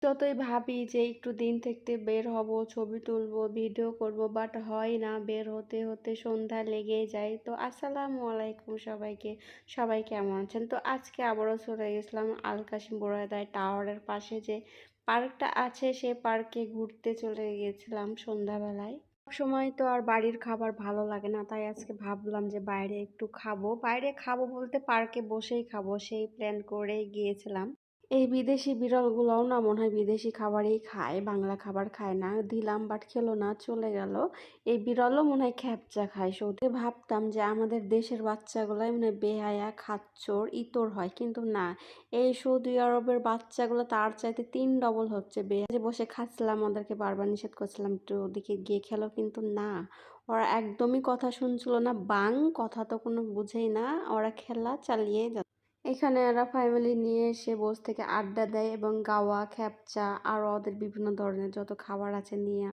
যতই ভাবি যে একটু দিন থাকতে বের হব, ছবি তুলবো, ভিডিও করব, বাট হয় না। বের হতে হতে সন্ধ্যা লেগেই যায়। তো আসসালামু আলাইকুম সবাইকে। সবাই কেমন আছেন? তো আজকে আবারও চলে গেছিলাম আল কাশিম বোরাদায় টাওয়ারের পাশে যে পার্কটা আছে, সেই পার্কে ঘুরতে চলে গিয়েছিলাম সন্ধ্যাবেলায়। সবসময় তো আর বাড়ির খাবার ভালো লাগে না, তাই আজকে ভাবলাম যে বাইরে একটু খাবো। বাইরে খাবো বলতে পার্কে বসেই খাবো, সেই প্ল্যান করেই গিয়েছিলাম। এই বিদেশি বিড়ালগুলোও না মনে হয় বিদেশি খাবারই খায়, বাংলা খাবার খায় না। দিলাম বাট খেলো না, চলে গেল। এই বিড়ালও মনে হয় খ্যাপচা খায়। সৌদি ভাবতাম যে আমাদের দেশের বাচ্চাগুলাই মনে হয় বেহায়া, খাচ্চর, ইতর হয়, কিন্তু না। এই সৌদি আরবের বাচ্চাগুলো তার চাইতে 3 ডবল হচ্ছে বেহায়া। যে বসে খাচ্ছিলাম, ওদেরকে বারবার নিষেধ করছিলাম একটু ওদিকে গিয়ে খেলো, কিন্তু না, ওরা একদমই কথা শুনছিল না। কথা তো কোনো বুঝেই না, ওরা খেলা চালিয়ে যাচ্ছে। এখানে এরা ফ্যামিলি নিয়ে এসে বসে থেকে আড্ডা দেয় এবং গাওয়া, খ্যাপচা আর ওদের বিভিন্ন ধরনের যত খাবার আছে নিয়ে